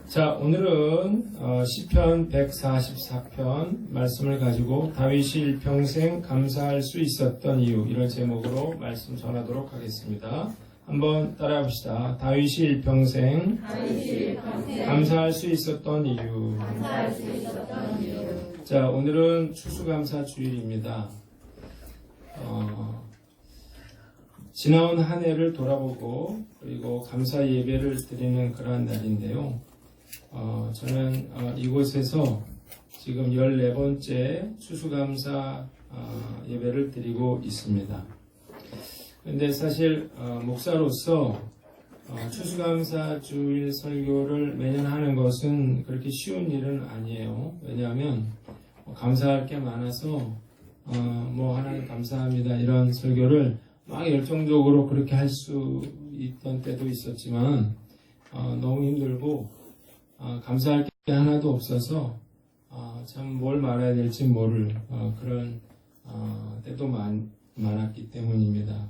자, 오늘은 시편 144편 말씀을 가지고 다윗이 일평생 감사할 수 있었던 이유, 이런 제목으로 말씀 전하도록 하겠습니다. 한번 따라해 봅시다. 다윗이 일평생 감사할 수 있었던 이유. 자, 오늘은 추수감사 주일입니다. 지나온 한 해를 돌아보고 그리고 감사 예배를 드리는 그러한 날인데요. 저는 이곳에서 지금 14번째 추수감사 예배를 드리고 있습니다. 그런데 사실 목사로서 추수감사 주일 설교를 매년 하는 것은 그렇게 쉬운 일은 아니에요. 왜냐하면 감사할 게 많아서 하나님 감사합니다 이런 설교를 막 열정적으로 그렇게 할 수 있던 때도 있었지만 너무 힘들고 감사할 게 하나도 없어서 참 뭘 말해야 될지 모를 그런 때도 많았기 때문입니다.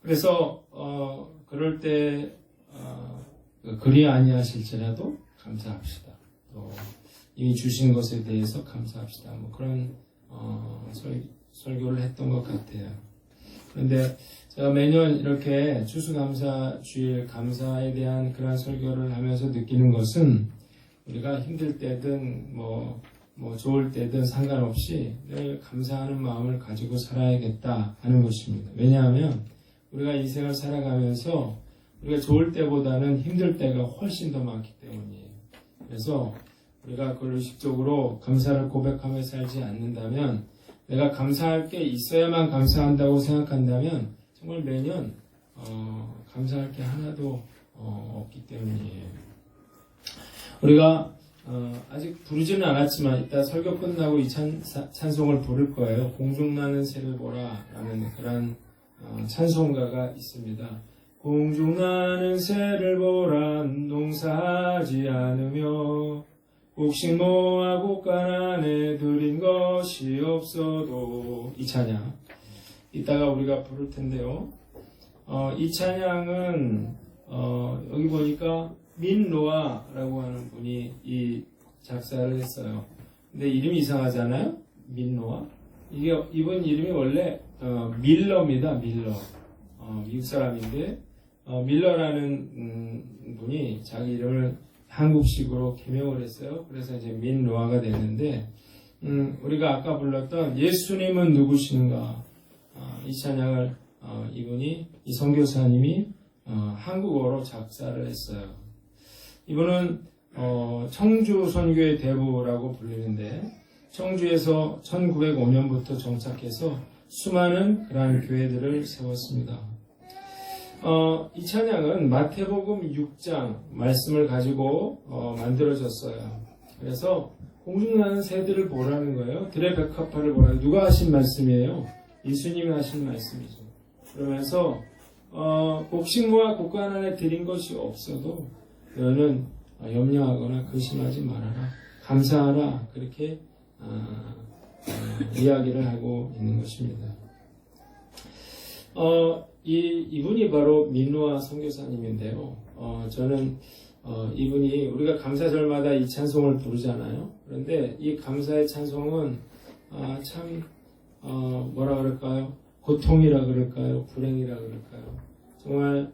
그래서 그럴 때 그리 아니하실지라도 감사합시다. 또 이미 주신 것에 대해서 감사합시다. 그런 설교를 했던 것 같아요. 그런데 제가 매년 이렇게 추수감사 주일 감사에 대한 그런 설교를 하면서 느끼는 것은 우리가 힘들 때든 좋을 때든 상관없이 늘 감사하는 마음을 가지고 살아야겠다 하는 것입니다. 왜냐하면 우리가 인생을 살아가면서 우리가 좋을 때보다는 힘들 때가 훨씬 더 많기 때문이에요. 그래서 우리가 그걸 의식적으로 감사를 고백하며 살지 않는다면, 내가 감사할 게 있어야만 감사한다고 생각한다면 정말 매년 감사할 게 하나도 없기 때문이에요. 우리가 아직 부르지는 않았지만 이따 설교 끝나고 이 찬송을 부를 거예요. 공중나는 새를 보라 라는 그런 찬송가가 있습니다. 공중나는 새를 보라 농사하지 않으며 곡식 모아 곳간안에 들인 것이 없어도, 이 찬양 이따가 우리가 부를 텐데요. 이 찬양은 여기 보니까 민노아라고 하는 분이 이 작사를 했어요. 근데 이름이 이상하잖아요. 민노아. 이분 이름이 원래 밀러입니다. 밀러. 미국 사람인데 밀러라는 분이 자기 이름을 한국식으로 개명을 했어요. 그래서 이제 민노아가 됐는데, 우리가 아까 불렀던 예수님은 누구신가, 이 찬양을 이 선교사님이 한국어로 작사를 했어요. 이분은 청주 선교의 대부라고 불리는데, 청주에서 1905년부터 정착해서 수많은 그러한 교회들을 세웠습니다. 이 찬양은 마태복음 6장 말씀을 가지고 만들어졌어요. 그래서 공중나는 새들을 보라는 거예요. 들의 백합화를 보라는, 누가 하신 말씀이에요? 예수님이 하신 말씀이죠. 그러면서 곡식 모아 곳간안에 들인 것이 없어도 너는 염려하거나 근심하지 말아라, 감사하라, 그렇게 이야기를 하고 있는 것입니다. 이분이 바로 민노아 선교사님인데요. 저는 이분이, 우리가 감사절마다 이 찬송을 부르잖아요. 그런데 이 감사의 찬송은 참 뭐라 그럴까요? 고통이라 그럴까요? 불행이라 그럴까요? 정말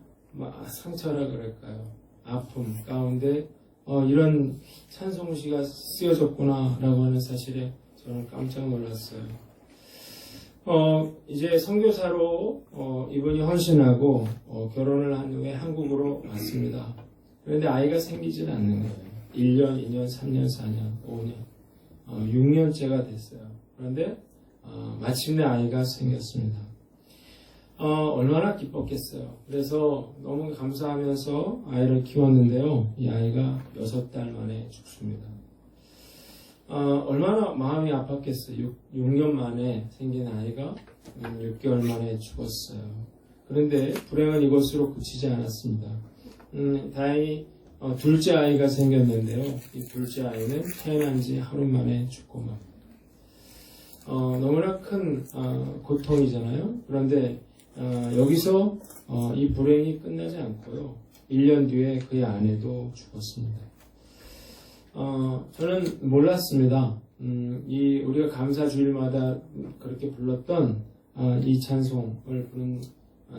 상처라 그럴까요? 아픔 가운데 이런 찬송시가 쓰여졌구나 라고 하는 사실에 저는 깜짝 놀랐어요. 이제 선교사로 이분이 헌신하고 결혼을 한 후에 한국으로 왔습니다. 그런데 아이가 생기질 않는 거예요. 1년, 2년, 3년, 4년, 5년, 6년째가 됐어요. 그런데 마침내 아이가 생겼습니다. 얼마나 기뻤겠어요. 그래서 너무 감사하면서 아이를 키웠는데요. 이 아이가 6달 만에 죽습니다. 얼마나 마음이 아팠겠어요. 6년 만에 생긴 아이가 6개월 만에 죽었어요. 그런데 불행은 이것으로 그치지 않았습니다. 다행히 둘째 아이가 생겼는데요. 이 둘째 아이는 태어난 지 하루 만에 죽고 맙니다. 너무나 큰 고통이잖아요. 그런데 여기서 이 불행이 끝나지 않고요. 1년 뒤에 그의 아내도 죽었습니다. 저는 몰랐습니다. 우리가 감사주일마다 그렇게 불렀던 이 찬송을 부른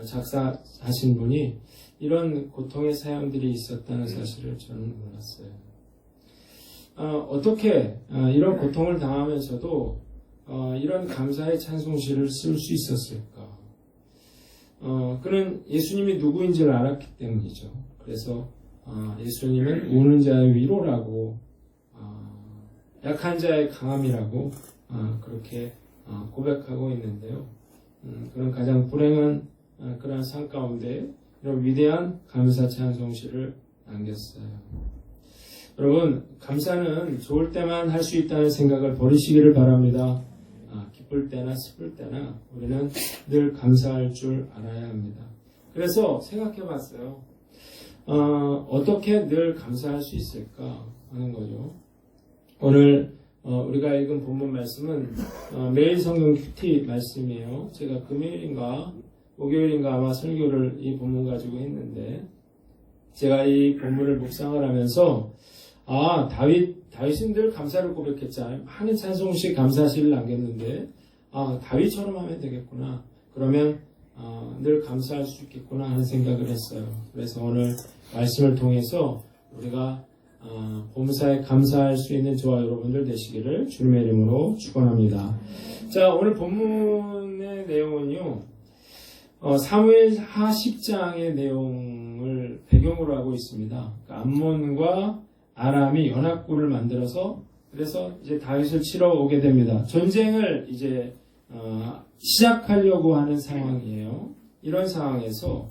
작사하신 분이 이런 고통의 사연들이 있었다는 사실을 저는 몰랐어요. 어떻게 이런 고통을 당하면서도 이런 감사의 찬송시를 쓸 수 있었을까? 그는 예수님이 누구인지를 알았기 때문이죠. 그래서 예수님은 우는 자의 위로라고, 약한 자의 강함이라고 그렇게 고백하고 있는데요. 그런 가장 불행한 그런 삶 가운데 이런 위대한 감사 찬송시를 남겼어요. 여러분, 감사는 좋을 때만 할 수 있다는 생각을 버리시기를 바랍니다. 기쁠 때나 슬플 때나 우리는 늘 감사할 줄 알아야 합니다. 그래서 생각해 봤어요. 어떻게 늘 감사할 수 있을까 하는 거죠. 오늘 우리가 읽은 본문 말씀은 매일 성경 큐티 말씀이에요. 제가 금요일인가 목요일인가 아마 설교를 이 본문 가지고 했는데, 제가 이 본문을 묵상을 하면서 다윗은 늘 감사를 고백했잖아요. 많은 찬송시 감사시를 남겼는데 다윗처럼 하면 되겠구나. 그러면 늘 감사할 수 있겠구나 하는 생각을 했어요. 그래서 오늘 말씀을 통해서 우리가 범사에 감사할 수 있는 저와 여러분들 되시기를 주님의 이름으로 축원합니다. 자, 오늘 본문의 내용은요, 사무엘하 10장의 내용을 배경으로 하고 있습니다. 그러니까 암몬과 아람이 연합군을 만들어서, 그래서 이제 다윗을 치러 오게 됩니다. 전쟁을 이제 시작하려고 하는 상황이에요. 이런 상황에서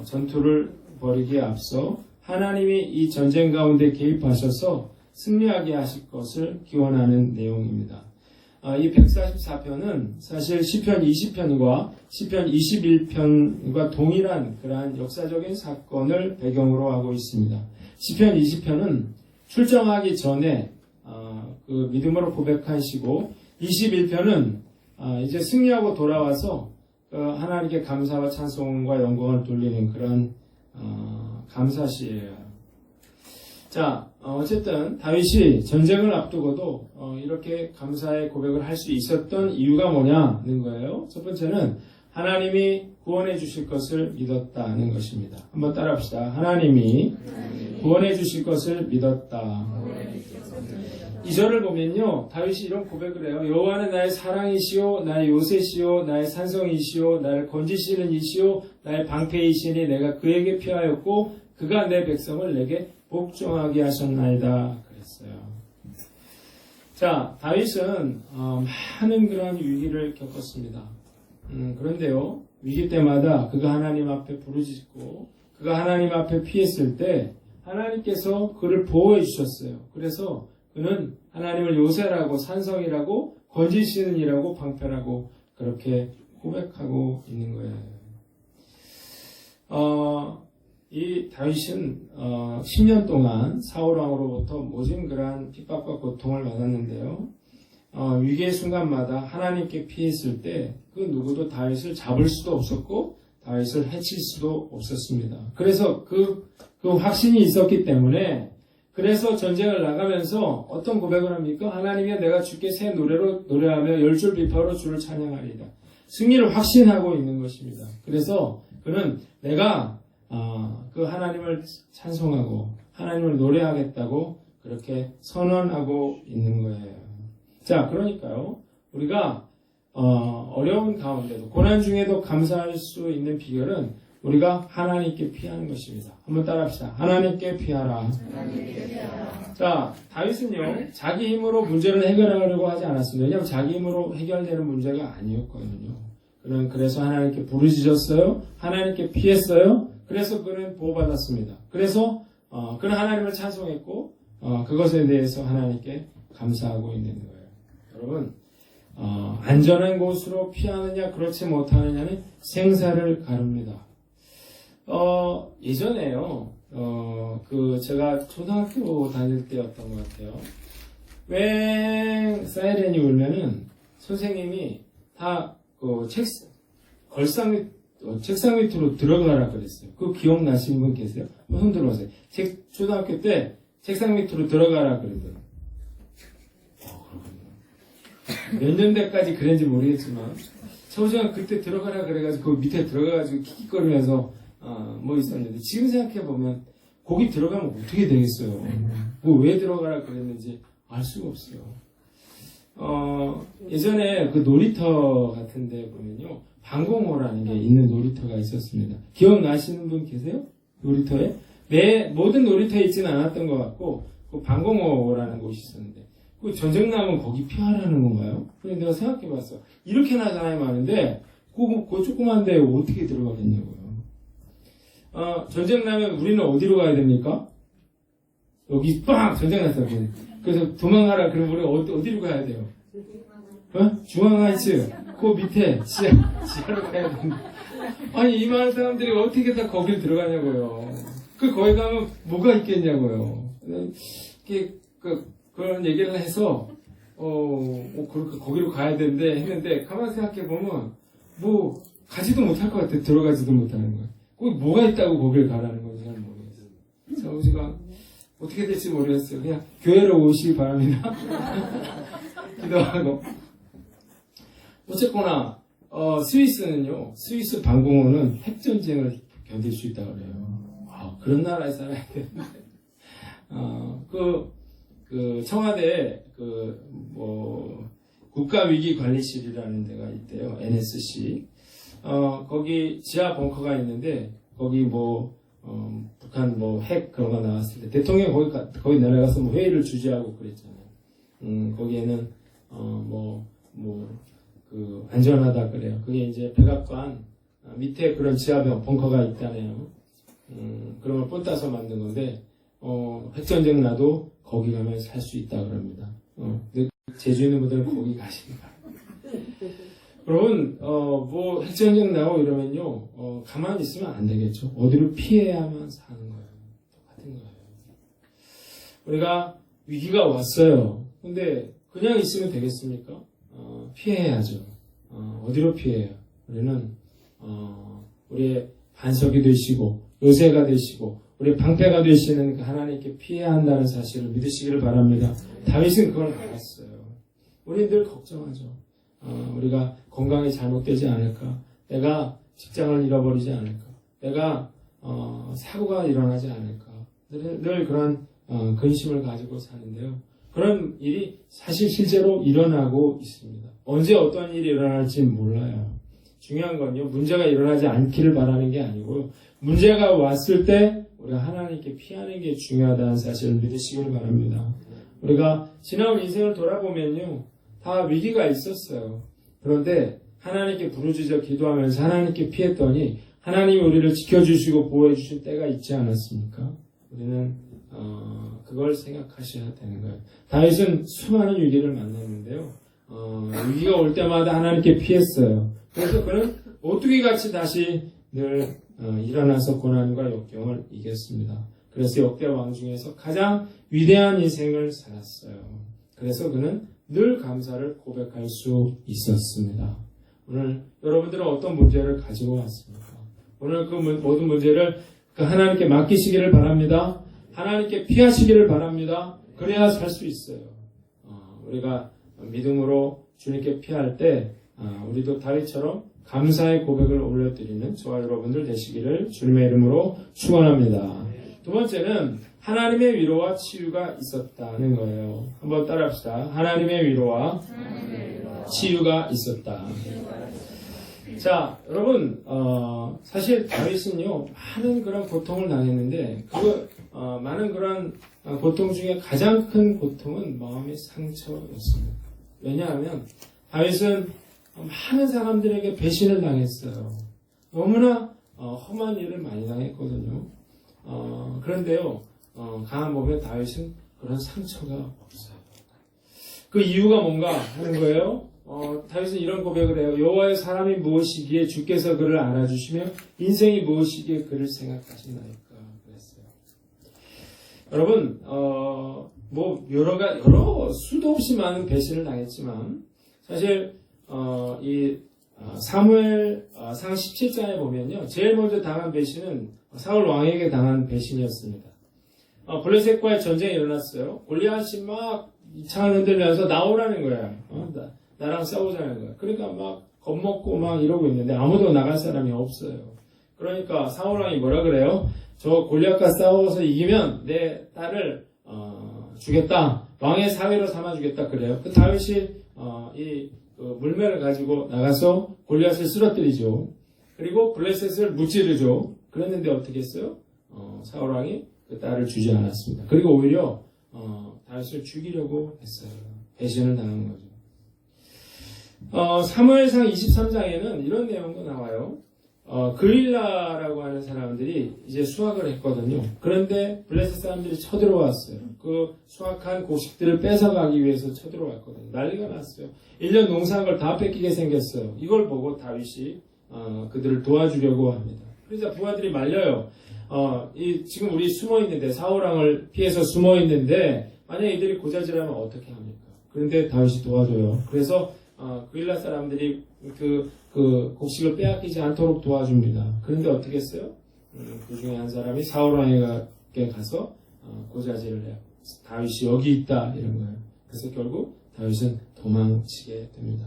전투를 벌이기에 앞서 하나님이 이 전쟁 가운데 개입하셔서 승리하게 하실 것을 기원하는 내용입니다. 이 144편은 사실 시편 20편과 시편 21편과 동일한 그러한 역사적인 사건을 배경으로 하고 있습니다. 시편 20편은 출정하기 전에 그 믿음으로 고백한 시고, 21편은 이제 승리하고 돌아와서 하나님께 감사와 찬송과 영광을 돌리는 그런 감사시예요. 자, 어쨌든 다윗이 전쟁을 앞두고도 이렇게 감사의 고백을 할 수 있었던 이유가 뭐냐는 거예요. 첫 번째는 하나님이 구원해 주실 것을 믿었다는 것입니다. 한번 따라합시다. 하나님이 구원해 주실 것을 믿었다. 2절을 보면요, 다윗이 이런 고백을 해요. 여호와는 나의 사랑이시오, 나의 요새시오, 나의 산성이시오, 나를 건지시는 이시오, 나의 방패이시니 내가 그에게 피하였고 그가 내 백성을 내게 복종하게 하셨나이다 그랬어요. 자, 다윗은 많은 그런 위기를 겪었습니다. 그런데요, 위기 때마다 그가 하나님 앞에 부르짖고 그가 하나님 앞에 피했을 때 하나님께서 그를 보호해 주셨어요. 그래서 그는 하나님을 요새라고, 산성이라고, 건지시는 이라고, 방패라고 그렇게 고백하고 있는 거예요. 이 다윗은 10년 동안 사울왕으로부터 모진 그러한 핍박과 고통을 받았는데요. 위기의 순간마다 하나님께 피했을 때 그 누구도 다윗을 잡을 수도 없었고 다윗을 해칠 수도 없었습니다. 그래서 그 확신이 있었기 때문에, 그래서 전쟁을 나가면서 어떤 고백을 합니까? 하나님이여 내가 주께 새 노래로 노래하며 열줄 비파로 주를 찬양하리이다. 승리를 확신하고 있는 것입니다. 그래서 그는 내가 그 하나님을 찬송하고 하나님을 노래하겠다고 그렇게 선언하고 있는 거예요. 자, 그러니까요, 우리가 어려운 가운데도, 고난 중에도 감사할 수 있는 비결은 우리가 하나님께 피하는 것입니다. 한번 따라합시다. 하나님께 피하라. 자, 다윗은요, 자기 힘으로 문제를 해결하려고 하지 않았습니다. 왜냐하면 자기 힘으로 해결되는 문제가 아니었거든요. 그는 그래서 하나님께 부르짖었어요. 하나님께 피했어요. 그래서 그는 보호받았습니다. 그래서 그는 하나님을 찬송했고 그것에 대해서 하나님께 감사하고 있는 거예요. 여러분, 안전한 곳으로 피하느냐 그렇지 못하느냐는 생사를 가릅니다. 예전에요, 제가 초등학교 다닐 때였던 것 같아요. 왜 사이렌이 울면은 선생님이 다 걸상 책상 밑으로 들어가라 그랬어요. 그거 기억나시는 분 계세요? 손 들어보세요. 초등학교 때 책상 밑으로 들어가라 그러더라고요. 몇 년대까지 그랬는지 모르겠지만 저우지가 그때 들어가라 그래가지고 그 밑에 들어가가지고 킥킥거리면서 뭐 있었는데 지금 생각해보면 거기 들어가면 어떻게 되겠어요. 뭐 왜 들어가라 그랬는지 알 수가 없어요. 예전에 그 놀이터 같은데 보면요 방공호라는 게 있는 놀이터가 있었습니다. 기억나시는 분 계세요? 놀이터에? 모든 놀이터에 있지는 않았던 것 같고 그 방공호라는 곳이 있었는데 그 전쟁 나면 거기 피하라는 건가요? 그래서 내가 생각해봤어. 이렇게나 사람이 많은데 그 조그만 데에 어떻게 들어가겠냐고요. 전쟁 나면 우리는 어디로 가야 됩니까? 여기 빵 전쟁 났어요. 그래서 도망가라 그러면 우리 어디로 가야 돼요? 중앙하이츠 그 밑에 지하로 가야 되는데 아니 이 많은 사람들이 어떻게 다 거길 들어가냐고요. 거기 가면 뭐가 있겠냐고요. 그런 얘기를 해서 그렇게 거기로 가야 되는데 했는데 가만히 생각해 보면 뭐 가지도 못할 것 같아. 들어가지도 못하는 거야. 거기 뭐가 있다고 거길 가라는 건지 잘 모르겠어요. 저우지가 어떻게 될지 모르겠어요. 그냥 교회로 오시기 바랍니다. 기도하고. 어쨌거나 스위스는요. 스위스 방공호는 핵전쟁을 견딜 수 있다고 그래요. 그런 나라에 살아야 되는데. 청와대에 국가위기관리실이라는 데가 있대요. NSC. 거기 지하 벙커가 있는데 거기 북한 핵 그런 거 나왔을 때 대통령 거기 내려가서 회의를 주재하고 그랬잖아요. 거기에는 안전하다 그래요. 그게 이제 백악관 밑에 그런 지하 벙커가 있다네요. 그런 걸 본따서 만든 건데 핵전쟁 나도 거기 가면 살 수 있다 그럽니다. 제주 있는 분들은 거기 가십니다. 여러분, 핵전쟁 나고 이러면요, 가만히 있으면 안 되겠죠. 어디로 피해야만 사는 거예요. 똑같은 거예요. 우리가 위기가 왔어요. 근데 그냥 있으면 되겠습니까? 피해야죠. 어디로 피해요? 우리는, 우리의 반석이 되시고, 요새가 되시고, 우리 방패가 되시는 하나님께 피해야 한다는 사실을 믿으시기를 바랍니다. 다윗은 그걸 알았어요. 우리 늘 걱정하죠. 우리가 건강이 잘못되지 않을까? 내가 직장을 잃어버리지 않을까? 내가 사고가 일어나지 않을까? 늘 그런 근심을 가지고 사는데요. 그런 일이 사실 실제로 일어나고 있습니다. 언제 어떤 일이 일어날지 몰라요. 중요한 건요. 문제가 일어나지 않기를 바라는 게 아니고 문제가 왔을 때 우리가 하나님께 피하는 게 중요하다는 사실을 믿으시길 바랍니다. 우리가 지나온 인생을 돌아보면요. 다 위기가 있었어요. 그런데 하나님께 부르짖어 기도하면서 하나님께 피했더니 하나님이 우리를 지켜주시고 보호해주신 때가 있지 않았습니까? 우리는 그걸 생각하셔야 되는 거예요. 다윗은 수많은 위기를 만났는데요. 위기가 올 때마다 하나님께 피했어요. 그래서 그는 오뚜기같이 다시 늘 일어나서 고난과 역경을 이겼습니다. 그래서 역대 왕 중에서 가장 위대한 인생을 살았어요. 그래서 그는 늘 감사를 고백할 수 있었습니다. 오늘 여러분들은 어떤 문제를 가지고 왔습니까? 오늘 그 모든 문제를 하나님께 맡기시기를 바랍니다. 하나님께 피하시기를 바랍니다. 그래야 살 수 있어요. 우리가 믿음으로 주님께 피할 때 우리도 다윗처럼 감사의 고백을 올려드리는 저와 여러분들 되시기를 주님의 이름으로 축원합니다. 두 번째는 하나님의 위로와 치유가 있었다는 거예요. 한번 따라합시다. 하나님의 위로와 치유가 있었다. 자, 여러분, 사실 다윗은요, 많은 그런 고통을 당했는데, 많은 그런 고통 중에 가장 큰 고통은 마음의 상처였습니다. 왜냐하면, 다윗은 많은 사람들에게 배신을 당했어요. 너무나 험한 일을 많이 당했거든요. 그런데요, 강한 몸에 다윗은 그런 상처가 없어요. 그 이유가 뭔가 하는 거예요? 다윗은 이런 고백을 해요. 여호와의 사람이 무엇이기에 주께서 그를 알아주시며 인생이 무엇이기에 그를 생각하시나이까 그랬어요. 여러분, 여러 수도 없이 많은 배신을 당했지만 사실 이 사무엘상 17장에 보면요. 제일 먼저 당한 배신은 사울 왕에게 당한 배신이었습니다. 블레셋과의 전쟁이 일어났어요. 골리앗이 막 창을 흔들면서 나오라는 거야. 나랑 싸우자는 거야. 그러니까 막 겁먹고 막 이러고 있는데 아무도 나갈 사람이 없어요. 그러니까 사울 왕이 뭐라 그래요? 저 골리앗과 싸워서 이기면 내 딸을 주겠다. 왕의 사위로 삼아주겠다 그래요. 그 다윗이 물매를 가지고 나가서 골리앗을 쓰러뜨리죠. 그리고 블레셋을 무찌르죠. 그랬는데 어떻게 했어요? 사울 왕이 그 딸을 주지 않았습니다. 그리고 오히려 다윗을 죽이려고 했어요. 배신을 당한 거죠. 사무엘상 23장에는 이런 내용도 나와요. 글릴라라고 하는 사람들이 이제 수확을 했거든요. 그런데 블레셋 사람들이 쳐들어왔어요. 그 수확한 곡식들을 뺏어가기 위해서 쳐들어왔거든요. 난리가 났어요. 1년 농사한 걸 다 뺏기게 생겼어요. 이걸 보고 다윗이 그들을 도와주려고 합니다. 그러자 부하들이 말려요. 지금 우리 숨어있는데 사울왕을 피해서 숨어있는데 만약 이들이 고자질하면 어떻게 합니까? 그런데 다윗이 도와줘요. 그래서 글릴라 사람들이 그 곡식을 빼앗기지 않도록 도와줍니다. 그런데 어떻게 했어요? 그 중에 한 사람이 사울왕에게 가서 고자질을 해요. 다윗이 여기 있다 이런 거예요. 그래서 결국 다윗은 도망치게 됩니다.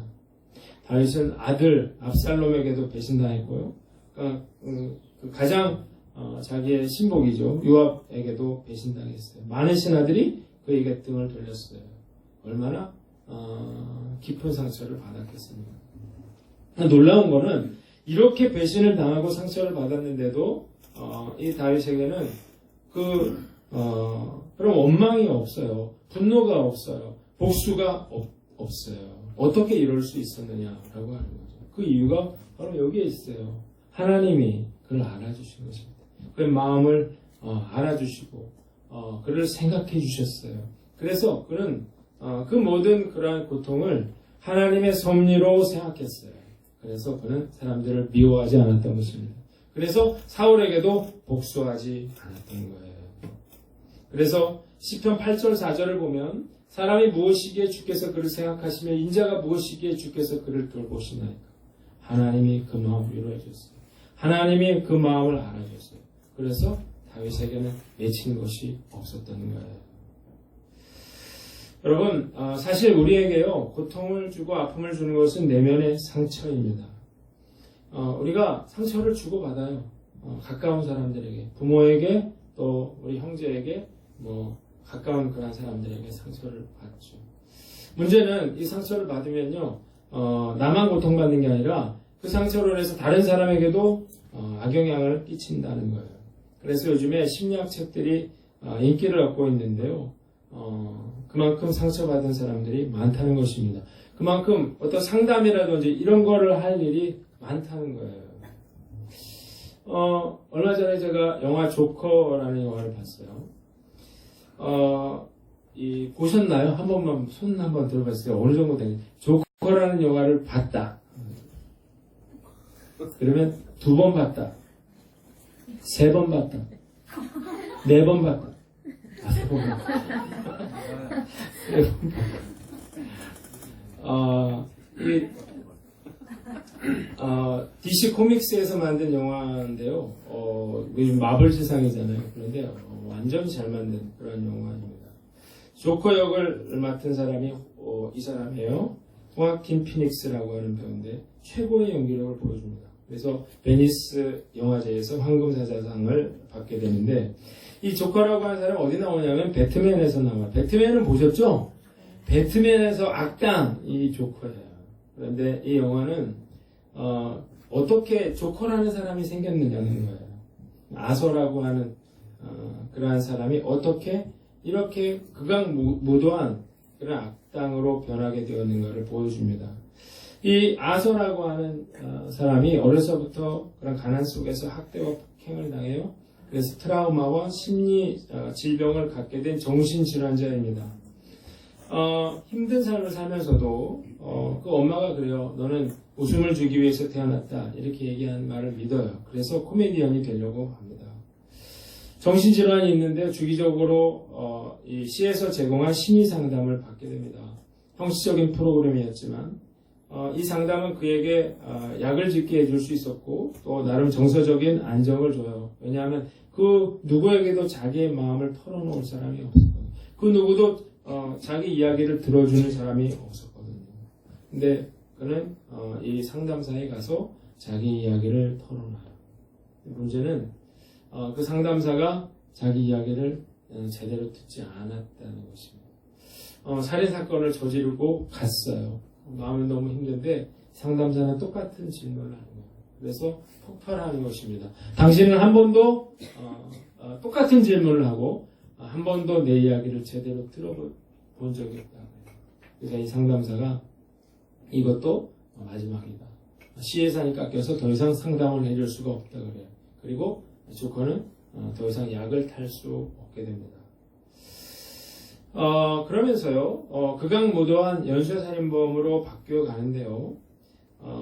다윗은 아들 압살롬에게도 배신당했고요. 그러니까 가장 자기의 신복이죠. 요압에게도 배신당했어요. 많은 신하들이 그에게 등을 돌렸어요. 얼마나 깊은 상처를 받았겠습니까? 놀라운 거는 이렇게 배신을 당하고 상처를 받았는데도 이 다윗에게는 그런 원망이 없어요. 분노가 없어요. 복수가 없어요. 어떻게 이럴 수 있었느냐라고 하는 거죠. 그 이유가 바로 여기에 있어요. 하나님이 그를 알아주신 것입니다. 그의 마음을 알아주시고 그를 생각해 주셨어요. 그래서 그는 그 모든 그러한 고통을 하나님의 섭리로 생각했어요. 그래서 그는 사람들을 미워하지 않았던 것입니다. 그래서 사울에게도 복수하지 않았던 거예요. 그래서 시편 8절 4절을 보면 사람이 무엇이기에 주께서 그를 생각하시며 인자가 무엇이기에 주께서 그를 돌보시나이까. 하나님이 그 마음을 위로해 줬어요. 하나님이 그 마음을 알아줬어요. 그래서 다윗에게는 맺힌 것이 없었다는 거예요. 여러분, 사실 우리에게요, 고통을 주고 아픔을 주는 것은 내면의 상처입니다. 우리가 상처를 주고받아요. 가까운 사람들에게, 부모에게, 또 우리 형제에게, 가까운 그런 사람들에게 상처를 받죠. 문제는 이 상처를 받으면요, 나만 고통받는 게 아니라 그 상처로 인해서 다른 사람에게도 악영향을 끼친다는 거예요. 그래서 요즘에 심리학 책들이 인기를 얻고 있는데요. 그만큼 상처받은 사람들이 많다는 것입니다. 그만큼 어떤 상담이라든지 이런 거를 할 일이 많다는 거예요. 얼마 전에 제가 영화 조커라는 영화를 봤어요. 보셨나요? 한 번만 손 한번 들어봤어요. 어느 정도 되는지. 조커라는 영화를 봤다. 그러면 2번 봤다. 3번 봤다. 4번 봤다. 5번 봤다. DC 코믹스에서 만든 영화인데요. 마블 세상이잖아요. 그런데 완전히 잘 만든 그런 영화입니다. 조커 역을 맡은 사람이 이 사람이에요. 호아킨 피닉스라고 하는 배우인데 최고의 연기력을 보여줍니다. 그래서 베니스 영화제에서 황금사자상을 받게 되는데 이 조커라고 하는 사람은 어디 나오냐면 배트맨에서 나와요. 배트맨은 보셨죠? 배트맨에서 악당 이 조커예요. 그런데 이 영화는 어떻게 조커라는 사람이 생겼느냐는 거예요. 아서라고 하는 그러한 사람이 어떻게 이렇게 극악무도한 그런 악당으로 변하게 되었는가를 보여줍니다. 이 아서라고 하는 사람이 어려서부터 그런 가난 속에서 학대와 폭행을 당해요. 그래서 트라우마와 심리 질병을 갖게 된 정신질환자입니다. 힘든 삶을 살면서도 그 엄마가 그래요. 너는 웃음을 주기 위해서 태어났다. 이렇게 얘기하는 말을 믿어요. 그래서 코미디언이 되려고 합니다. 정신질환이 있는데 주기적으로 이 시에서 제공한 심리 상담을 받게 됩니다. 형식적인 프로그램이었지만 이 상담은 그에게 약을 짓게 해줄 수 있었고 또 나름 정서적인 안정을 줘요. 왜냐하면 그 누구에게도 자기의 마음을 털어놓을 사람이 없었거든요. 그 누구도 자기 이야기를 들어주는 사람이 없었거든요. 근데 그는 이 상담사에 가서 자기 이야기를 털어놔요. 문제는 그 상담사가 자기 이야기를 제대로 듣지 않았다는 것입니다. 살인사건을 저지르고 갔어요. 마음이 너무 힘든데 상담사는 똑같은 질문을 하는 거예요. 그래서 폭발하는 것입니다. 당신은 한 번도 똑같은 질문을 하고 한 번도 내 이야기를 제대로 들어본 적이 없다. 그래서 이 상담사가 이것도 마지막이다. 시예산이 깎여서 더 이상 상담을 해줄 수가 없다 그래요. 그리고 조커는 더 이상 약을 탈 수 없게 됩니다. 그러면서요, 극악무도한 연쇄살인범으로 바뀌어 가는데요.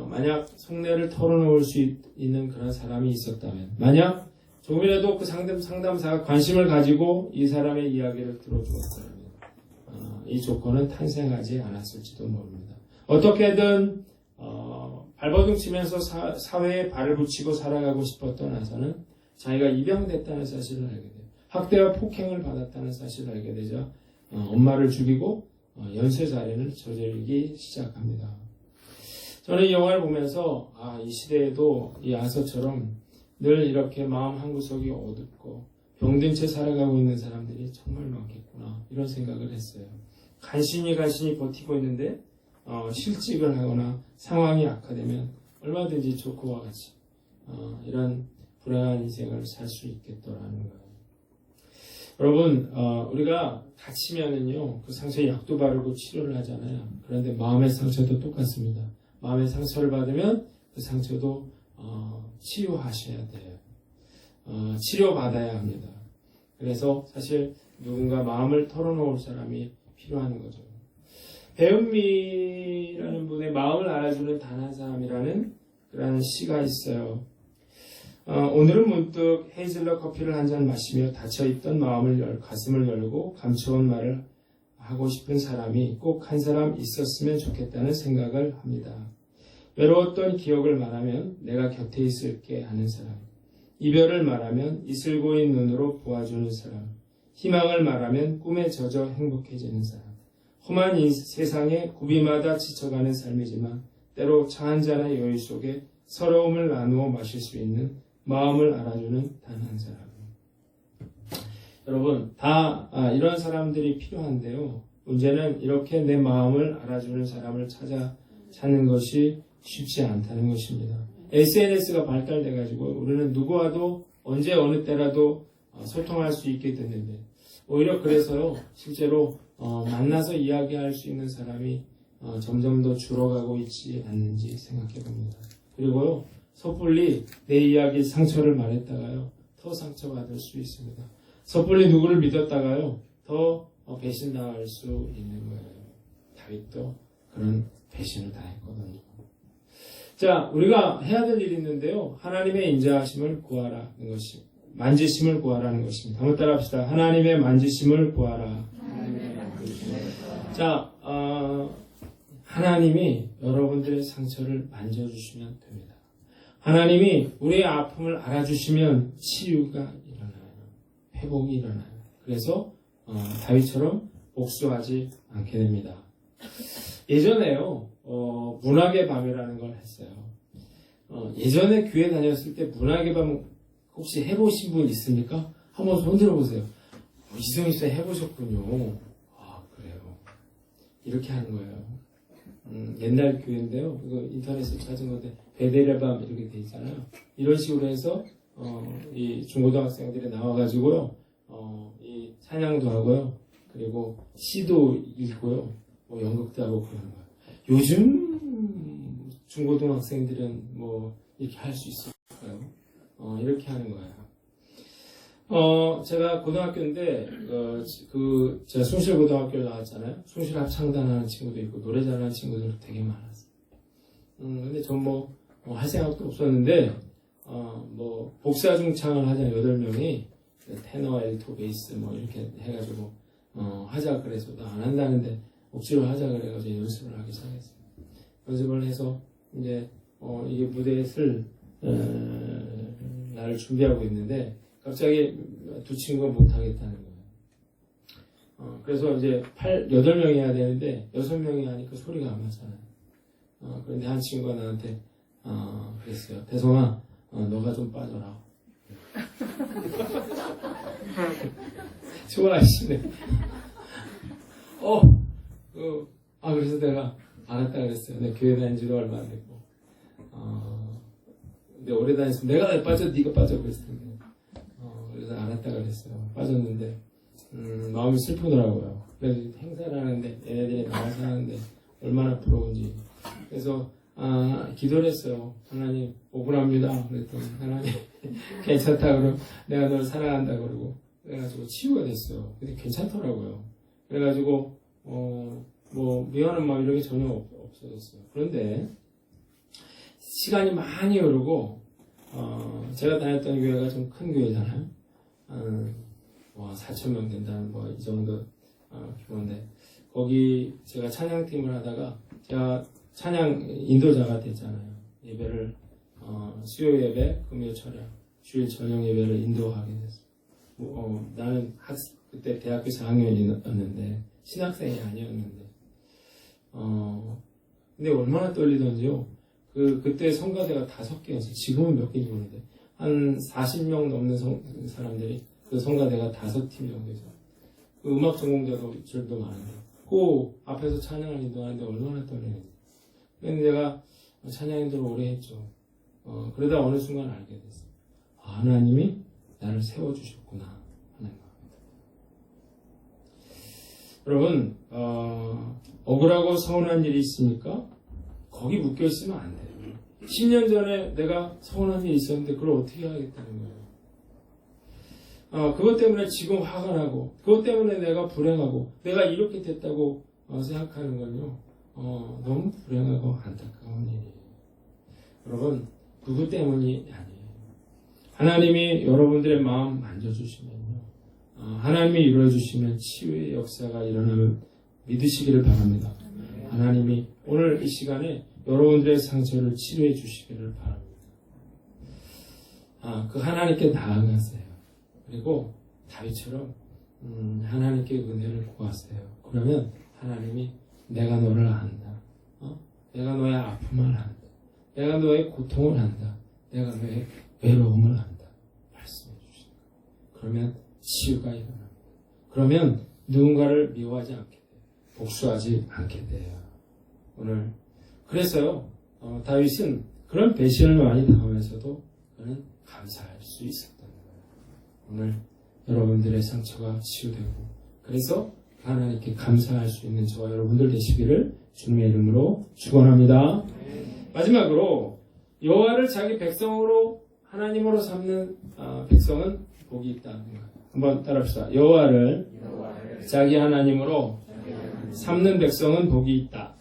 만약 속내를 털어놓을 수 있는 그런 사람이 있었다면, 만약 조금이라도 그 상담사가 관심을 가지고 이 사람의 이야기를 들어주었다면, 이 조건은 탄생하지 않았을지도 모릅니다. 어떻게든 발버둥 치면서 사회에 발을 붙이고 살아가고 싶었던 아서는 자기가 입양됐다는 사실을 알게 돼요. 학대와 폭행을 받았다는 사실을 알게 되자 엄마를 죽이고 연쇄살인을 저지르기 시작합니다. 저는 이 영화를 보면서 이 시대에도 이 아서처럼 늘 이렇게 마음 한구석이 어둡고 병든 채 살아가고 있는 사람들이 정말 많겠구나 이런 생각을 했어요. 간신히 버티고 있는데 실직을 하거나 상황이 악화되면 얼마든지 조커와 같이 이런 불행한 인생을 살 수 있겠더라는 거예요. 여러분, 우리가 다치면은요, 그 상처에 약도 바르고 치료를 하잖아요. 그런데 마음의 상처도 똑같습니다. 마음의 상처를 받으면 그 상처도 치유하셔야 돼요. 치료받아야 합니다. 그래서 사실 누군가 마음을 털어놓을 사람이 필요한 거죠. 배은미라는 분의 마음을 알아주는 단 한 사람이라는 그런 시가 있어요. 오늘은 문득 헤이즐넛 커피를 한 잔 마시며 닫혀있던 가슴을 열고 감춰온 말을 하고 싶은 사람이 꼭 한 사람 있었으면 좋겠다는 생각을 합니다. 외로웠던 기억을 말하면 내가 곁에 있을게 하는 사람, 이별을 말하면 이슬고인 눈으로 보아주는 사람, 희망을 말하면 꿈에 젖어 행복해지는 사람, 험한 세상에 구비마다 지쳐가는 삶이지만 때로 차 한 잔의 여유 속에 서러움을 나누어 마실 수 있는 마음을 알아주는 단 한 사람. 여러분, 다 이런 사람들이 필요한데요. 문제는 이렇게 내 마음을 알아주는 사람을 찾는 것이 쉽지 않다는 것입니다. SNS가 발달돼가지고 우리는 누구와도 언제 어느 때라도 소통할 수 있게 됐는데 오히려 그래서요, 실제로 만나서 이야기할 수 있는 사람이 점점 더 줄어가고 있지 않는지 생각해 봅니다. 그리고요, 섣불리 내 이야기 상처를 말했다가요, 더 상처받을 수 있습니다. 섣불리 누구를 믿었다가요, 더 배신당할 수 있는 거예요. 다윗도 그런 배신을 당했거든요. 자, 우리가 해야 될 일이 있는데요. 하나님의 인자하심을 구하라는 것입니다. 만지심을 구하라는 것입니다. 한번 따라 합시다. 하나님의 만지심을 구하라. 자, 하나님이 여러분들의 상처를 만져주시면 됩니다. 하나님이 우리의 아픔을 알아주시면 치유가 일어나요. 회복이 일어나요. 그래서 다윗처럼 복수하지 않게 됩니다. 예전에요, 문학의 밤이라는 걸 했어요. 예전에 교회 다녔을 때 문학의 밤 혹시 해보신 분 있습니까? 한번 손 들어보세요. 이성희 씨 해보셨군요. 그래요. 이렇게 하는 거예요. 옛날 교회인데요. 이거 인터넷에서 찾은 건데 베델의 밤 이렇게 돼 있잖아요. 이런 식으로 해서 이 중고등학생들이 나와가지고요, 이 찬양도 하고요, 그리고 시도 읽고요, 뭐 연극도 하고 그러는 거예요. 요즘 중고등학생들은 뭐 이렇게 할 수 있을까요? 이렇게 하는 거예요. 제가 고등학교인데, 제가 숭실고등학교를 나왔잖아요. 숭실 합창단 하는 친구도 있고, 노래 잘하는 친구들도 되게 많았어요. 근데 전 할 생각도 없었는데, 복사중창을 하자 8명이, 테너, 엘토, 베이스, 이렇게 해가지고, 하자 그래서 나 안 한다는데, 억지로 하자 그래가지고 연습을 하기 시작했어요. 연습을 해서 이제 이게 무대에 쓸 날을 준비하고 있는데 갑자기 두 친구가 못하겠다는 거예요. 그래서 이제 8명이 해야 되는데 6명이 하니까 소리가 안 맞잖아요. 그런데 한 친구가 나한테 그랬어요. 대성아, 너가 좀 빠져라. 좋아하시네. 그래서 내가 알았다 그랬어요. 내가 교회 다닌 지도 얼마 안 됐고. 근데 오래 다녔으면 내가 왜 빠져, 네가 빠져 그랬을 텐데. 그래서 알았다 그랬어요. 빠졌는데, 마음이 슬프더라고요. 그래서 행사를 하는데, 얘네들이 나와서 하는데, 얼마나 부러운지. 그래서, 기도를 했어요. 하나님, 억울합니다. 그랬더니, 하나님, 괜찮다. 그러고, 내가 널 사랑한다. 그러고, 그래가지고 치유가 됐어요. 근데 괜찮더라고요. 그래가지고, 미워하는 마음 이런 게 전혀 없어졌어요. 그런데, 시간이 많이 흐르고, 제가 다녔던 교회가 좀 큰 교회잖아요. 4,000명 된다는 이 정도 규모인데, 거기 제가 찬양팀을 하다가 제가 찬양 인도자가 됐잖아요. 예배를 수요 예배, 금요 철야, 주일 저녁 예배를 인도하게 됐어요. 나는 그때 대학교 4학년이었는데 신학생이 아니었는데, 근데 얼마나 떨리던지요. 그때 성가대가 5개였어요. 지금은 몇 개인지 모르는데 한 40명 넘는 사람들이 그 성가대가 5팀 정도 있어요. 그 음악 전공자들도 많은데 그 앞에서 찬양을 인도하는데 얼마나 떨리는지. 근데 내가 찬양 인도를 오래 했죠. 그러다 어느 순간 알게 됐어요. 하나님이 나를 세워주셨구나 하는 거. 여러분, 억울하고 서운한 일이 있으니까 거기 묶여있으면 안 돼요. 10년 전에 내가 서운한 일이 있었는데 그걸 어떻게 하겠다는 거예요. 그것 때문에 지금 화가 나고 그것 때문에 내가 불행하고 내가 이렇게 됐다고 생각하는 건요. 너무 불행하고 안타까운 일이에요. 여러분, 그것 때문이 아니에요. 하나님이 여러분들의 마음 만져주시면요. 하나님이 이루어주시면 치유의 역사가 일어나면 믿으시기를 바랍니다. 하나님이 오늘 이 시간에 여러분들의 상처를 치료해 주시기를 바랍니다. 그 하나님께 나아가세요. 그리고 다윗처럼 하나님께 은혜를 구하세요. 그러면 하나님이 내가 너를 안다. 내가 너의 아픔을 안다. 내가 너의 고통을 안다. 내가 너의 외로움을 안다. 말씀해 주시는 거예요. 그러면 치유가 일어납니다. 그러면 누군가를 미워하지 않게 돼요. 복수하지 않게 돼요. 오늘 그래서요, 다윗은 그런 배신을 많이 당하면서도 그는 감사할 수 있었던 거예요. 오늘 여러분들의 상처가 치유되고 그래서 하나님께 감사할 수 있는 저와 여러분들 되시기를 주님의 이름으로 축원합니다. 마지막으로 여호와를 자기 백성으로 하나님으로 삼는 백성은 복이 있다는 거예요. 한번 따라합시다. 여호와를 자기 하나님으로 삼는 백성은 복이 있다.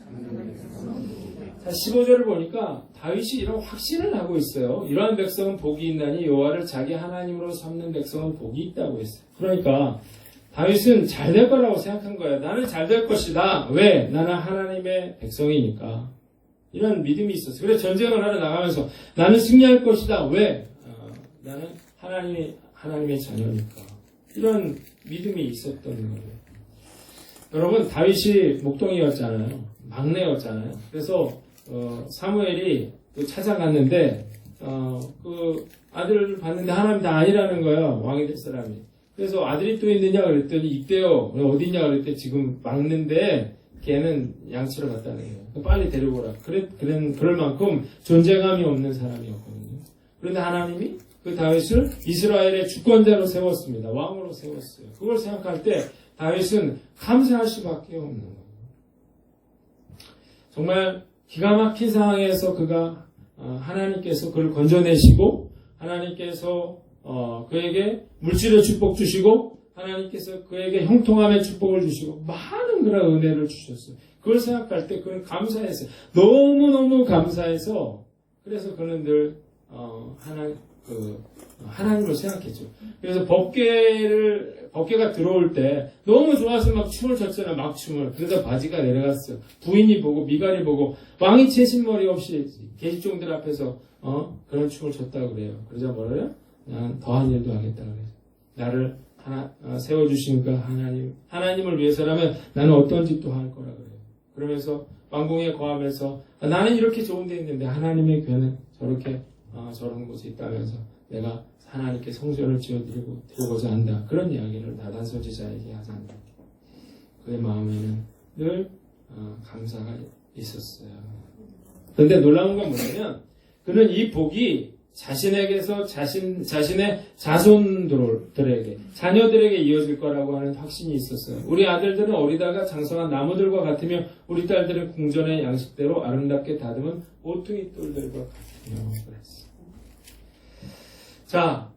자, 15절을 보니까 다윗이 이런 확신을 하고 있어요. 이러한 백성은 복이 있나니 여호와를 자기 하나님으로 삼는 백성은 복이 있다고 했어요. 그러니까 다윗은 잘 될 거라고 생각한 거예요. 나는 잘 될 것이다. 왜? 나는 하나님의 백성이니까. 이런 믿음이 있었어요. 그래서 전쟁을 하러 나가면서 나는 승리할 것이다. 왜? 나는 하나님의 자녀니까. 이런 믿음이 있었던 거예요. 여러분, 다윗이 목동이었잖아요. 막내였잖아요. 그래서 사무엘이 찾아갔는데 그 아들을 봤는데 하나님이 다 아니라는 거예요. 왕이 될 사람이. 그래서 아들이 또 있느냐 그랬더니 있대요. 어디 있냐 그랬더니 지금 막는데 걔는 양치러 갔다는 거예요. 빨리 데리고 오라. 그럴 만큼 존재감이 없는 사람이었거든요. 그런데 하나님이 그 다윗을 이스라엘의 주권자로 세웠습니다. 왕으로 세웠어요. 그걸 생각할 때 다윗은 감사할 수밖에 없는 거예요. 정말 기가 막힌 상황에서 그가 하나님께서 그를 건져내시고 하나님께서 그에게 물질의 축복 주시고 하나님께서 그에게 형통함의 축복을 주시고 많은 그런 은혜를 주셨어요. 그걸 생각할 때 그는 감사했어요. 너무너무 감사해서 그래서 그는 늘 하나님을 생각했죠. 그래서 법궤가 들어올 때 너무 좋아서 막 춤을 췄잖아요. 막 춤을. 그러다 바지가 내려갔어요. 부인이 보고 미갈이 보고 왕이 채신머리 없이 계집종들 앞에서 그런 춤을 췄다고 그래요. 그러자 뭐래요? 난 더한 일도 하겠다 그래요. 나를 세워주신 그 하나님을 위해서라면 나는 어떤 짓도 할 거라 그래요. 그러면서 왕궁에 거하면서 나는 이렇게 좋은 데 있는데 하나님의 궤는 저렇게 저런 곳에 있다면서 내가 하나님께 성전을 지어드리고자 한다. 그런 이야기를 나단 선지자에게 하잖아요. 그의 마음에는 늘 감사가 있었어요. 그런데 놀라운 건 뭐냐면 그는 이 복이 자신에게서 자신의 자손들에게 자녀들에게 이어질 거라고 하는 확신이 있었어요. 우리 아들들은 어리다가 장성한 나무들과 같으며 우리 딸들은 궁전의 양식대로 아름답게 다듬은 오퉁이 돌들과 같으며 그랬어요. 자,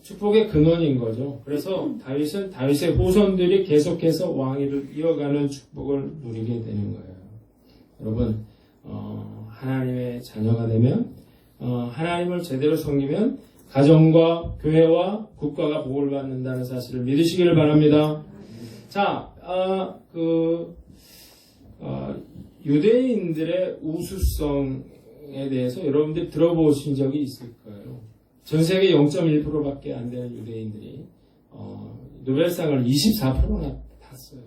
축복의 근원인 거죠. 그래서 다윗의 후손들이 계속해서 왕위를 이어가는 축복을 누리게 되는 거예요. 여러분, 하나님의 자녀가 되면 하나님을 제대로 섬기면 가정과 교회와 국가가 복을 받는다는 사실을 믿으시기를 바랍니다. 자, 유대인들의 우수성에 대해서 여러분들이 들어보신 적이 있을까요? 전 세계 0.1%밖에 안 되는 유대인들이 노벨상을 24%나 탔어요.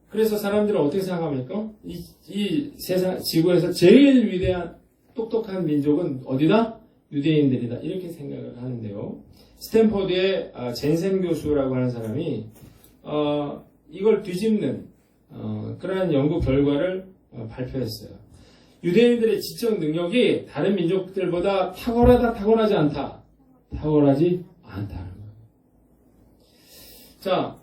그래서 사람들은 어떻게 생각합니까? 이 세상 지구에서 제일 위대한 똑똑한 민족은 어디다? 유대인들이다. 이렇게 생각을 하는데요. 스탠포드의 젠센 교수라고 하는 사람이 이걸 뒤집는 그러한 연구 결과를 발표했어요. 유대인들의 지적 능력이 다른 민족들보다 탁월하다, 탁월하지 않다. 탁월하지 않다는 거예요. 자,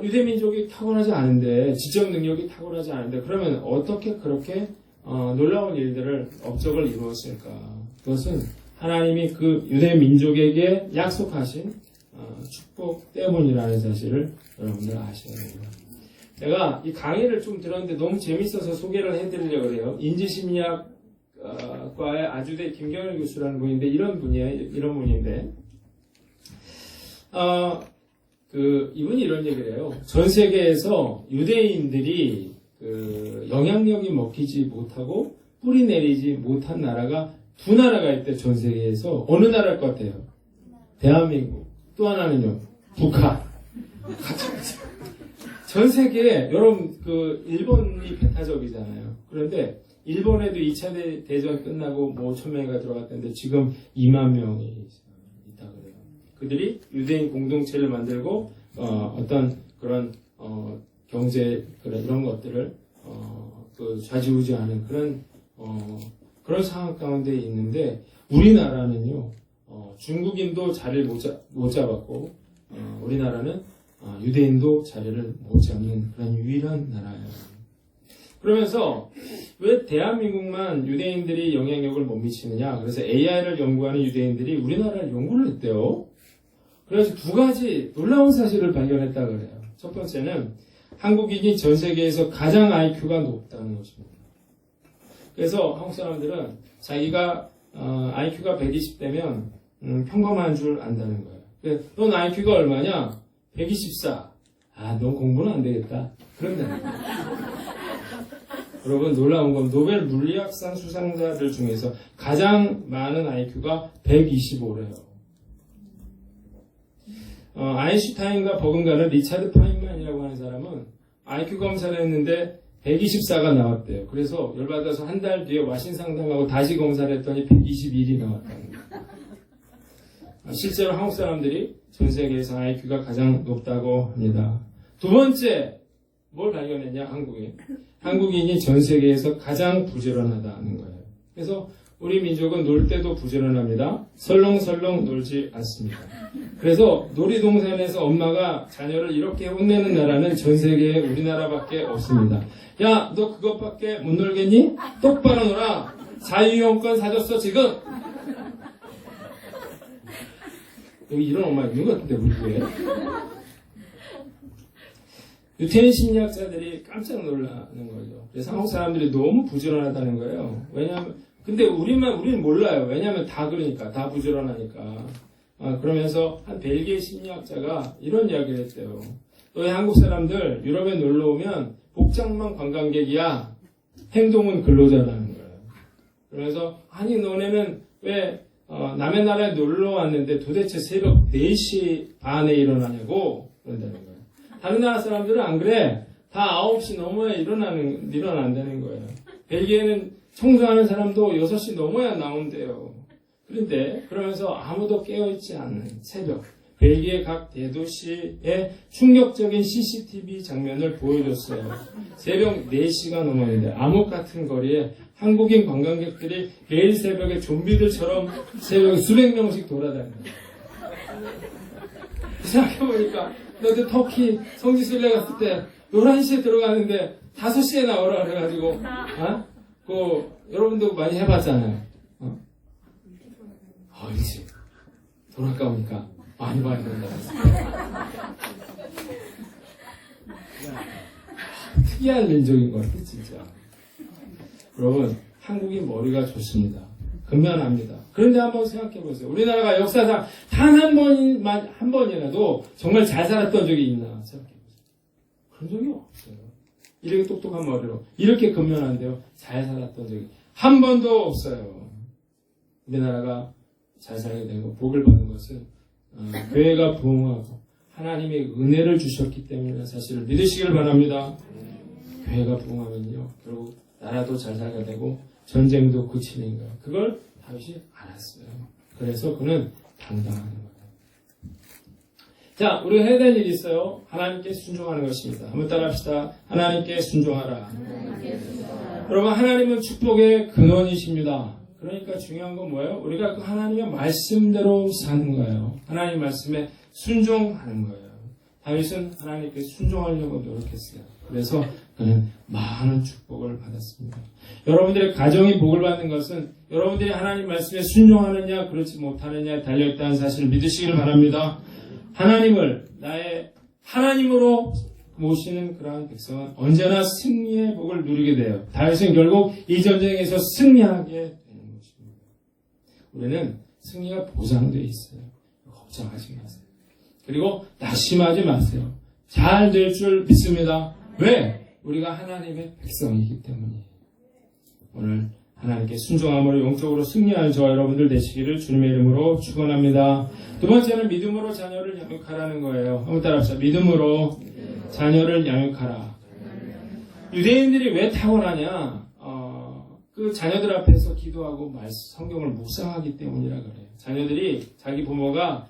유대 민족이 탁월하지 않은데, 지적 능력이 탁월하지 않은데, 그러면 어떻게 그렇게 놀라운 일들을 업적을 이루었을까? 그것은 하나님이 그 유대 민족에게 약속하신 축복 때문이라는 사실을 여러분들 아셔야 됩니다. 제가 이 강의를 좀 들었는데 너무 재밌어서 소개를 해드리려고 그래요. 인지심리학과의 아주대 김경일 교수라는 분인데 이런 분인데 이분이 이런 얘기를 해요. 전 세계에서 유대인들이 영향력이 먹히지 못하고 뿌리 내리지 못한 나라가 두 나라가 있대. 전 세계에서 어느 나라일 것 같아요? 대한민국. 또 하나는요, 북한. 전 세계에 여러분 일본이 배타적이잖아요. 그런데 일본에도 2차 대전 끝나고 5,000명이 들어갔는데 지금 2만 명이 있다 그래요. 그들이 유대인 공동체를 만들고 어떤 그런 경제 이런 것들을 좌지우지하는 그런 상황 가운데 있는데 우리나라는요 중국인도 자리를 못 잡았고 우리나라는 유대인도 자리를 못 잡는 그런 유일한 나라예요. 그러면서 왜 대한민국만 유대인들이 영향력을 못 미치느냐? 그래서 AI를 연구하는 유대인들이 우리나라를 연구를 했대요. 그래서 두 가지 놀라운 사실을 발견했다 그래요. 첫 번째는 한국인이 전 세계에서 가장 IQ가 높다는 것입니다. 그래서 한국 사람들은 자기가 IQ가 120되면 평범한 줄 안다는 거예요. 넌 IQ가 얼마냐? 124. 넌 공부는 안 되겠다. 그런다는 거예요. 여러분 놀라운 건 노벨 물리학상 수상자들 중에서 가장 많은 IQ가 125래요. 아인슈타인과 버금가는 리차드 파인만이라고 하는 사람은 IQ 검사를 했는데 124가 나왔대요. 그래서 열받아서 한 달 뒤에 와신 상담하고 다시 검사를 했더니 121이 나왔다는 거예요. 실제로 한국 사람들이 전 세계에서 IQ가 가장 높다고 합니다. 두 번째, 뭘 발견했냐, 한국인이 전 세계에서 가장 부지런하다는 거예요. 그래서 우리 민족은 놀 때도 부지런합니다. 설렁설렁 놀지 않습니다. 그래서 놀이동산에서 엄마가 자녀를 이렇게 혼내는 나라는 전 세계에 우리나라밖에 없습니다. 야, 너 그것밖에 못 놀겠니? 똑바로 놀아. 자유이용권 사줬어, 지금. 여기 이런 엄마 있는 것 같은데, 우리 집에. 유태인 심리학자들이 깜짝 놀라는 거죠. 그래서 한국 사람들이 너무 부지런하다는 거예요. 왜냐하면 근데 우리는 몰라요. 왜냐하면 다 그러니까, 다 부지런하니까. 그러면서 한 벨기에 심리학자가 이런 이야기를 했대요. 너희 한국 사람들 유럽에 놀러 오면 복장만 관광객이야. 행동은 근로자라는 거예요. 그래서 아니 너네는 왜 남의 나라에 놀러 왔는데 도대체 새벽 4시 반에 일어나냐고 그런다는 거예요. 다른 나라 사람들은 안 그래. 다 9시 넘어야 일어난다는 거예요. 벨기에는 청소하는 사람도 6시 넘어야 나온대요. 그런데 그러면서 아무도 깨어있지 않는 새벽, 벨기에 각 대도시의 충격적인 CCTV 장면을 보여줬어요. 새벽 4시가 넘었는데 암흑 같은 거리에 한국인 관광객들이 매일 새벽에 좀비들처럼 새벽에 수백 명씩 돌아다닌다. 생각해보니까 너도 터키 성지순례 갔을 때 11시에 들어가는데 5시에 나오라 그래가지고 여러분도 많이 해봤잖아요. 그렇지. 돌아가 보니까 많이 봐야 된다. 특이한 민족인 것 같아, 진짜. 여러분, 한국이 머리가 좋습니다. 근면합니다. 그런데 한번 생각해 보세요. 우리나라가 역사상 단 한 번이라도 정말 잘 살았던 적이 있나 생각해 보세요. 그런 적이 없어요. 이렇게 똑똑한 머리로, 이렇게 근면한데요. 잘 살았던 적이 한 번도 없어요. 우리나라가 잘 살게 되고 복을 받은 것은 교회가 부흥하고 하나님의 은혜를 주셨기 때문에 사실을 믿으시길 바랍니다. 교회가 부흥하면요 결국 나라도 잘 살게 되고 전쟁도 그치는 거예요. 그걸 다윗이 알았어요. 그래서 그는 당당한 거예요. 자, 우리가 해야 될 일이 있어요. 하나님께 순종하는 것입니다. 한번 따라합시다. 하나님께 순종하라. 여러분, 하나님은 축복의 근원이십니다. 그러니까 중요한 건 뭐예요? 우리가 그 하나님의 말씀대로 사는 거예요. 하나님 말씀에 순종하는 거예요. 다윗은 하나님께 순종하려고 노력했어요. 그래서 그는 많은 축복을 받았습니다. 여러분들의 가정이 복을 받는 것은 여러분들이 하나님 말씀에 순종하느냐 그렇지 못하느냐에 달려있다는 사실을 믿으시길 바랍니다. 하나님을 나의 하나님으로 모시는 그러한 백성은 언제나 승리의 복을 누리게 돼요. 다윗은 결국 이 전쟁에서 승리하게 되는 것입니다. 우리는 승리가 보장되어 있어요. 걱정하지 마세요. 그리고 낙심하지 마세요. 잘 될 줄 믿습니다. 왜? 우리가 하나님의 백성이기 때문이에요. 오늘 하나님께 순종함으로 영적으로 승리하는 저와 여러분들 되시기를 주님의 이름으로 축원합니다. 두 번째는 믿음으로 자녀를 양육하라는 거예요. 한번 따라합시다. 믿음으로 자녀를 양육하라. 유대인들이 왜 탁월하냐? 그 자녀들 앞에서 기도하고 성경을 묵상하기 때문이라 그래요. 자녀들이 자기 부모가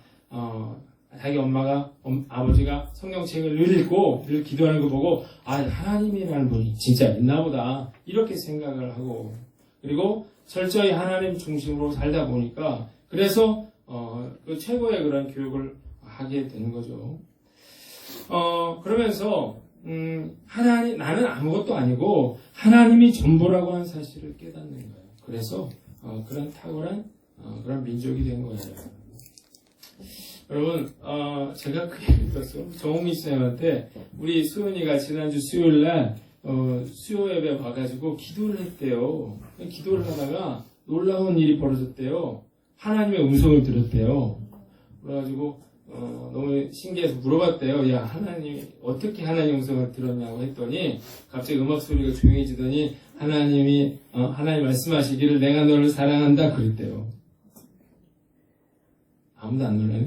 자기 엄마가 아버지가 성경책을 읽고 기도하는 거 보고 하나님이라는 분이 진짜 있나 보다 이렇게 생각을 하고 그리고 철저히 하나님 중심으로 살다 보니까 그래서 그 최고의 그런 교육을 하게 되는 거죠. 그러면서 나는 아무것도 아니고 하나님이 전부라고 하는 사실을 깨닫는 거예요. 그래서 그런 탁월한 그런 민족이 된 거예요. 여러분, 제가 그 얘기 들었어요. 정홍미 쌤한테 우리 수연이가 지난주 수요일날 수요 예배 와가지고 기도를 했대요. 기도를 하다가 놀라운 일이 벌어졌대요. 하나님의 음성을 들었대요. 그래가지고 너무 신기해서 물어봤대요. 야, 하나님이 어떻게 하나님 음성을 들었냐고 했더니 갑자기 음악 소리가 조용해지더니 하나님 말씀하시기를 내가 너를 사랑한다 그랬대요. 아무도 안 놀라요?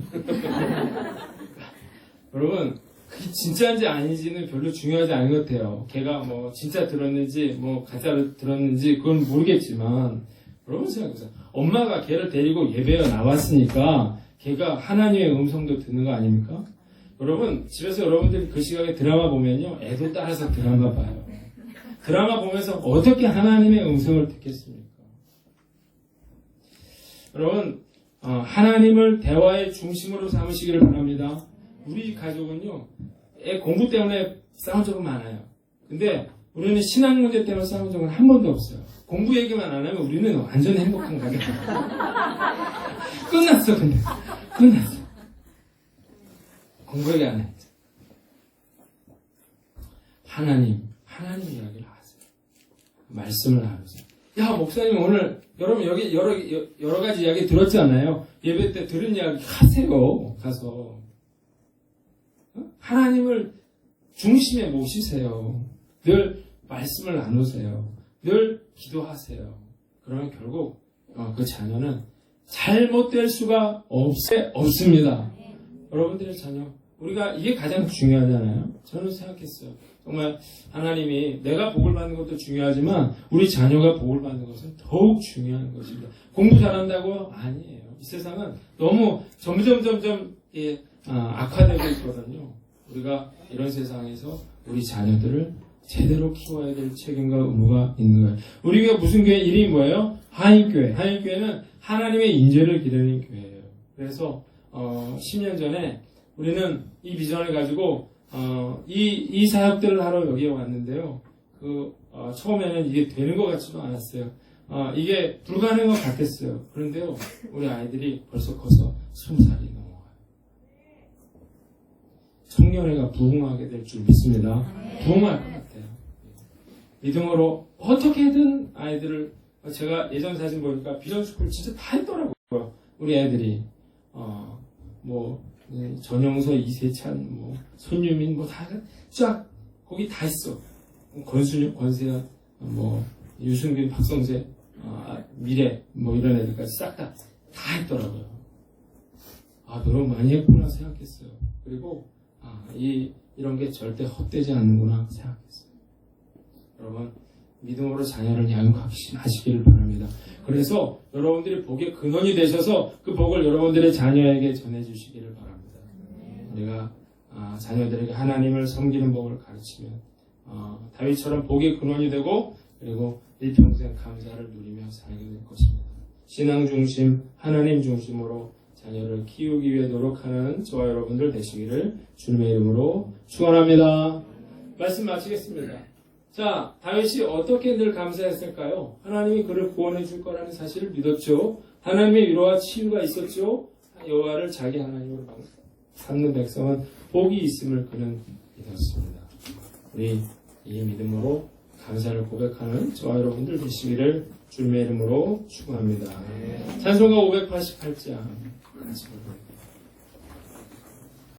여러분, 그게 진짜인지 아닌지는 별로 중요하지 않은 것 같아요. 걔가 진짜 들었는지, 가짜로 들었는지, 그건 모르겠지만, 여러분 생각해보세요. 엄마가 걔를 데리고 예배에 나왔으니까, 걔가 하나님의 음성도 듣는 거 아닙니까? 여러분, 집에서 여러분들이 그 시각에 드라마 보면요, 애도 따라서 드라마 봐요. 드라마 보면서 어떻게 하나님의 음성을 듣겠습니까? 여러분, 하나님을 대화의 중심으로 삼으시기를 바랍니다. 우리 가족은요, 애 공부 때문에 싸운 적은 많아요. 근데 우리는 신앙 문제 때문에 싸운 적은 한 번도 없어요. 공부 얘기만 안 하면 우리는 완전 행복한 가족. 끝났어, 근데. 끝났어. 공부 얘기 안 해. 하나님 이야기를 하세요. 말씀을 하면서. 야, 목사님 오늘 여러분 여기 여러 가지 이야기 들었잖아요. 예배 때 들은 이야기 하세요. 가서 하나님을 중심에 모시세요. 늘 말씀을 나누세요. 늘 기도하세요. 그러면 결국 그 자녀는 잘못될 수가 없습니다. 여러분들의 자녀, 우리가 이게 가장 중요하잖아요. 저는 생각했어요. 정말 하나님이 내가 복을 받는 것도 중요하지만 우리 자녀가 복을 받는 것은 더욱 중요한 것입니다. 공부 잘한다고? 아니에요. 이 세상은 너무 점점 악화되고 있거든요. 우리가 이런 세상에서 우리 자녀들을 제대로 키워야 될 책임과 의무가 있는 거예요. 우리 교회 무슨 교회 이름이 뭐예요? 한인교회. 한인교회는 하나님의 인재를 기르는 교회예요. 그래서 10년 전에 우리는 이 비전을 가지고 이 사역들을 하러 여기에 왔는데요. 처음에는 이게 되는 것 같지도 않았어요. 이게 불가능한 것 같았어요. 그런데요, 우리 아이들이 벌써 커서 20살이 넘어가요. 청년회가 부흥하게 될 줄 믿습니다. 부흥할 것 같아요. 믿음으로 어떻게든 아이들을, 제가 예전 사진 보니까 비전스쿨 진짜 다 했더라고요. 우리 애들이 전영서, 이세찬, 손유민 다 쫙 거기 다 있어. 권세현, 유승균, 박성재, 미래 이런 애들까지 싹 다 했더라고요. 너무 많이 했구나 생각했어요. 그리고 이런 게 절대 헛되지 않는구나 생각했어요. 여러분, 믿음으로 자녀를 양육하시기를 바랍니다. 그래서 여러분들이 복의 근원이 되셔서 그 복을 여러분들의 자녀에게 전해주시기를 바랍니다. 우리가 자녀들에게 하나님을 섬기는 복을 가르치면 다윗처럼 복의 근원이 되고 그리고 일평생 감사를 누리며 살게 될 것입니다. 신앙 중심, 하나님 중심으로 자녀를 키우기 위해 노력하는 저와 여러분들 되시기를 주님의 이름으로 축원합니다. 말씀 마치겠습니다. 자, 다윗이 어떻게 늘 감사했을까요? 하나님이 그를 구원해 줄 거라는 사실을 믿었죠. 하나님의 위로와 치유가 있었죠. 여호와를 자기 하나님으로 삼는 백성은 복이 있음을 그는 믿었습니다. 우리 이 믿음으로 감사를 고백하는 저와 여러분들 되시기를 주님의 이름으로 축원합니다. 찬송가 588장 같이 부르겠습니다.